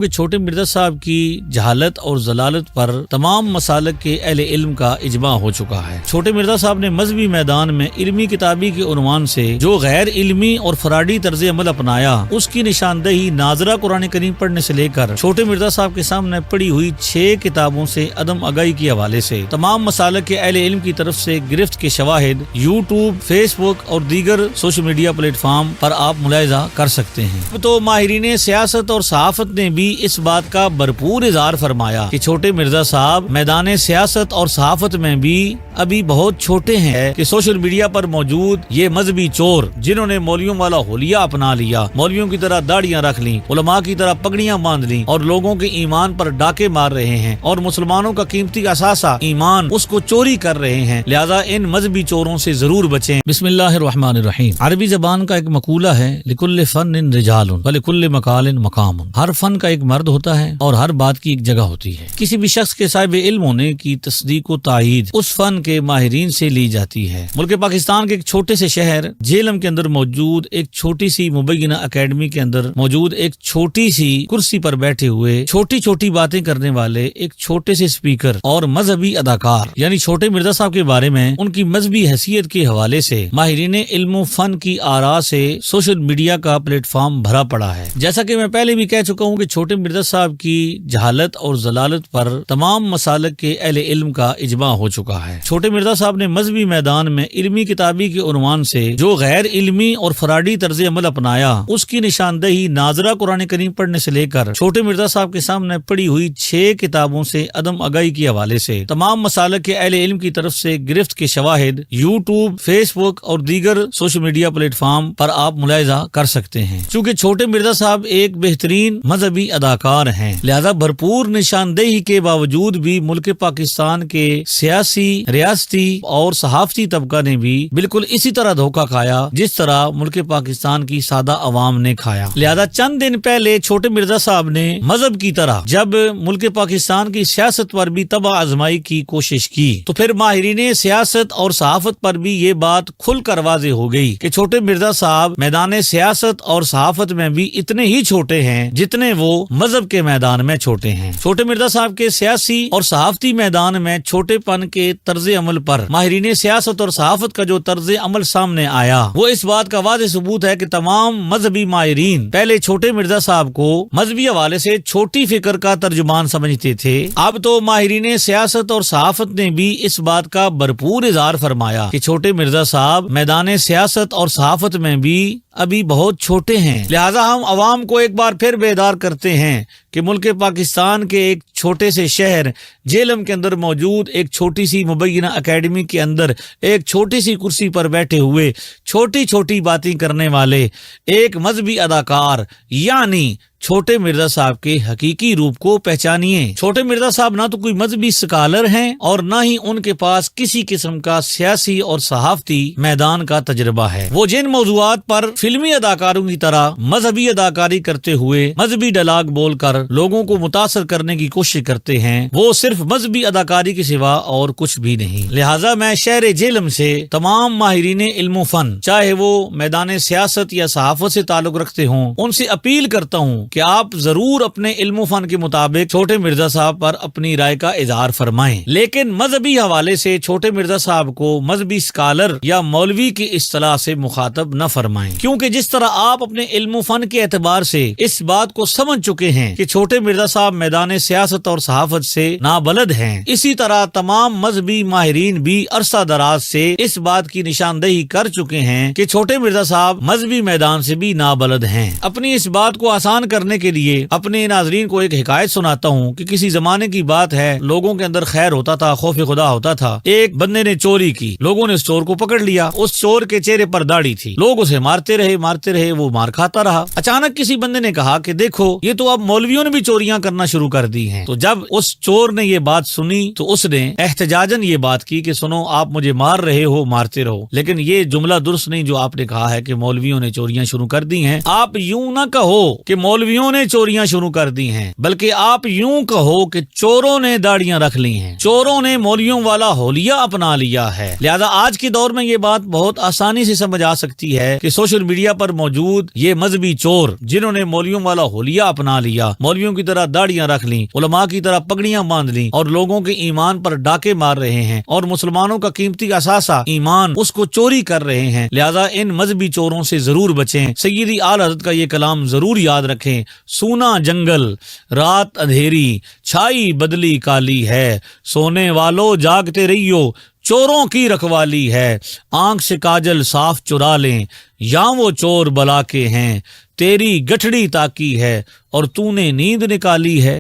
کہ چھوٹے مرزا صاحب کی جہالت اور ضلالت پر تمام مسالک کے اہل علم کا اجماع ہو چکا ہے۔ چھوٹے مرزا صاحب نے مذہبی میدان میں علمی کتابی کے عنوان سے جو غیر علمی اور فراڈی طرز عمل اپنایا، اس کی نشاندہی ناظرہ قرآن کریم پڑھنے سے لے کر چھوٹے مرزا صاحب کے سامنے پڑھی ہوئی 6 کتابوں سے عدم آگاہی کے حوالے سے تمام مسالک کے اہل علم کی طرف سے گرفت کے شواہد یوٹیوب، فیس بک اور دیگر سوشل میڈیا پلیٹ فارم پر آپ ملاحظہ کر سکتے ہیں۔ تو ماہرین سیاست اور صحافت نے بھی اس بات کا بھرپور اظہار فرمایا کہ چھوٹے مرزا صاحب میدان سیاست اور صحافت میں بھی ابھی بہت چھوٹے ہیں کہ سوشل میڈیا پر موجود یہ مذہبی چور جنہوں نے مولویوں والا حلیہ اپنا لیا، مولویوں کی طرح داڑیاں رکھ لیں، علماء کی طرح پگڑیاں باندھ لیں اور لوگوں کے ایمان پر ڈاکے مار رہے ہیں اور مسلمانوں کا قیمتی اثاثہ ایمان اس کو چوری کر رہے ہیں، لہذا ان مذہبی چوروں سے ضرور بچیں۔ بسم اللہ الرحمن الرحیم۔ عربی زبان کا ایک مقولہ ہے لکل فن رجال ولکل مقال مقام۔ ہر فن کا ایک مرد ہوتا ہے اور ہر بات کی ایک جگہ ہوتی ہے۔ کسی بھی شخص کے صاحب علم ہونے کی تصدیق و تائید اس فن کے ماہرین سے لی جاتی ہے۔ ملک پاکستان کے ایک چھوٹے سے شہر جہلم کے اندر موجود ایک چھوٹی سی مبینہ اکیڈمی کے اندر موجود ایک چھوٹی سی کرسی پر بیٹھے ہوئے چھوٹی چھوٹی باتیں کرنے والے ایک چھوٹے سے اسپیکر اور مذہبی اداکار یعنی چھوٹے مرزا صاحب کے بارے میں ان کی مذہبی حیثیت کے حوالے سے ماہرین علم و فن کی آراء سے سوشل میڈیا کا پلیٹ فارم بھرا پڑا ہے۔ جیسا کہ میں پہلے بھی کہہ چکا ہوں کہ چھوٹے مرزا صاحب کی جہالت اور ضلالت پر تمام مسالک کے اہل علم کا اجماع ہو چکا ہے۔ چھوٹے مرزا صاحب نے مذہبی میدان میں علمی کتابی کے عنوان سے جو غیر علمی اور فراڈی طرز عمل اپنایا، اس کی نشاندہی ناظرہ قرآن کریم پڑھنے سے لے کر چھوٹے مرزا صاحب کے سامنے پڑھی ہوئی 6 کتابوں سے عدم آگاہی کے حوالے سے تمام مسالک کے اہل علم کی طرف سے گرفت کے شواہد یوٹیوب، فیس بک اور دیگر سوشل میڈیا پلیٹ فارم پر آپ ملاحظہ کر سکتے ہیں۔ چونکہ چھوٹے مرزا صاحب ایک بہترین مذہبی اداکار ہیں، لہذا بھرپور نشاندہی کے باوجود بھی ملک پاکستان کے سیاسی، ریاستی اور صحافتی طبقہ نے بھی بالکل اسی طرح دھوکہ کھایا جس طرح ملک پاکستان کی سادہ عوام نے کھایا۔ لہذا چند دن پہلے چھوٹے مرزا صاحب نے مذہب کی طرح جب ملک پاکستان کی سیاست پر بھی تباہ آزمائی کی کوشش کی تو پھر ماہرین سیاست اور صحافت پر بھی یہ بات کھل کر واضح ہو گئی کہ چھوٹے مرزا صاحب میدان سیاست اور صحافت میں بھی اتنے ہی چھوٹے ہیں جتنے وہ مذہب کے میدان میں چھوٹے ہیں۔ چھوٹے مرزا صاحب کے سیاسی اور صحافتی میدان میں چھوٹے پن کے طرز عمل پر ماہرین سیاست اور صحافت کا جو طرز عمل سامنے آیا وہ اس بات کا واضح ثبوت ہے کہ تمام مذہبی ماہرین پہلے چھوٹے مرزا صاحب کو مذہبی حوالے سے چھوٹی فکر کا ترجمان سمجھتے تھے، اب تو ماہرین سیاست اور صحافت نے بھی اس بات کا بھرپور اظہار فرمایا کہ چھوٹے مرزا صاحب میدان سیاست اور صحافت میں بھی ابھی بہت چھوٹے ہیں، لہذا ہم عوام کو ایک بار پھر بیدار کرتے ہیں کہ ملک پاکستان کے ایک چھوٹے سے شہر جہلم کے اندر موجود ایک چھوٹی سی مبینہ اکیڈمی کے اندر ایک چھوٹی سی کرسی پر بیٹھے ہوئے چھوٹی چھوٹی باتیں کرنے والے ایک مذہبی اداکار یعنی چھوٹے مرزا صاحب کے حقیقی روپ کو پہچانیے۔ چھوٹے مرزا صاحب نہ تو کوئی مذہبی سکالر ہیں اور نہ ہی ان کے پاس کسی قسم کا سیاسی اور صحافتی میدان کا تجربہ ہے۔ وہ جن موضوعات پر فلمی اداکاروں کی طرح مذہبی اداکاری کرتے ہوئے مذہبی ڈائلاگ بول کر لوگوں کو متاثر کرنے کی کوشش کرتے ہیں، وہ صرف مذہبی اداکاری کے سوا اور کچھ بھی نہیں۔ لہٰذا میں شہر جہلم سے تمام ماہرین علم و فن چاہے وہ میدان سیاست یا صحافت سے تعلق رکھتے ہوں ان سے اپیل کرتا ہوں کہ آپ ضرور اپنے علم و فن کے مطابق چھوٹے مرزا صاحب پر اپنی رائے کا اظہار فرمائیں، لیکن مذہبی حوالے سے چھوٹے مرزا صاحب کو مذہبی اسکالر یا مولوی کی اصطلاح سے مخاطب نہ فرمائیں، کیونکہ جس طرح آپ اپنے علم و فن کے اعتبار سے اس بات کو سمجھ چکے ہیں کہ چھوٹے مرزا صاحب میدان سیاست اور صحافت سے نابلد ہیں، اسی طرح تمام مذہبی ماہرین بھی عرصہ دراز سے اس بات کی نشاندہی کر چکے ہیں کہ چھوٹے مرزا صاحب مذہبی میدان سے بھی نابلد ہیں۔ اپنی اس بات کو آسان کرنے کے لیے اپنے ناظرین کو ایک حکایت سناتا ہوں کہ کسی زمانے کی بات ہے، لوگوں کے اندر خیر ہوتا تھا، خوف خدا ہوتا تھا۔ ایک بندے نے چوری کی، لوگوں نے اس چور کو پکڑ لیا، اس چور کے چہرے پر داڑھی تھی، لوگ اسے مارتے رہے، وہ مار کھاتا رہا۔ اچانک کسی بندے نے کہا کہ دیکھو یہ تو اب مولویوں نے بھی چوریاں کرنا شروع کر دی ہیں، تو جب اس چور نے یہ بات سنی تو اس نے احتجاجن یہ بات کی کہ سنو آپ مجھے مار رہے ہو، مارتے رہو، لیکن یہ جملہ درست نہیں جو آپ نے کہا ہے کہ مولویوں نے چوریاں شروع کر دی ہیں۔ آپ یوں نہ کہو کہ مولویوں نے چوریاں شروع کر دی ہیں، بلکہ آپ یوں کہو کہ چوروں نے داڑیاں رکھ لی ہیں، چوروں نے مولویوں والا حولیہ اپنا لیا ہے۔ لہذا آج کے دور میں یہ بات بہت آسانی سے سمجھ آ سکتی ہے کہ سوشل میڈیا پر موجود یہ مذہبی چور جنہوں نے مولویوں والا حولیہ اپنا لیا، مولویوں کی طرح داڑیاں رکھ لیں، علماء کی طرح پگڑیاں باندھ لیں اور لوگوں کے ایمان پر ڈاکے مار رہے ہیں اور مسلمانوں کا قیمتی اثاثہ ایمان اس کو چوری کر رہے ہیں۔ لہذا ان مذہبی چوروں سے ضرور بچیں۔ سیدی آل حضرت کا یہ کلام ضرور یاد رکھیں، سونا جنگل رات اندھیری چھائی بدلی کالی ہے، سونے والو جاگتے رہیو چوروں کی رکھوالی ہے، آنکھ سے کاجل صاف چرا لیں یا وہ چور بلا کے ہیں، تیری گٹھڑی تاکی ہے اور تو نے نیند نکالی ہے۔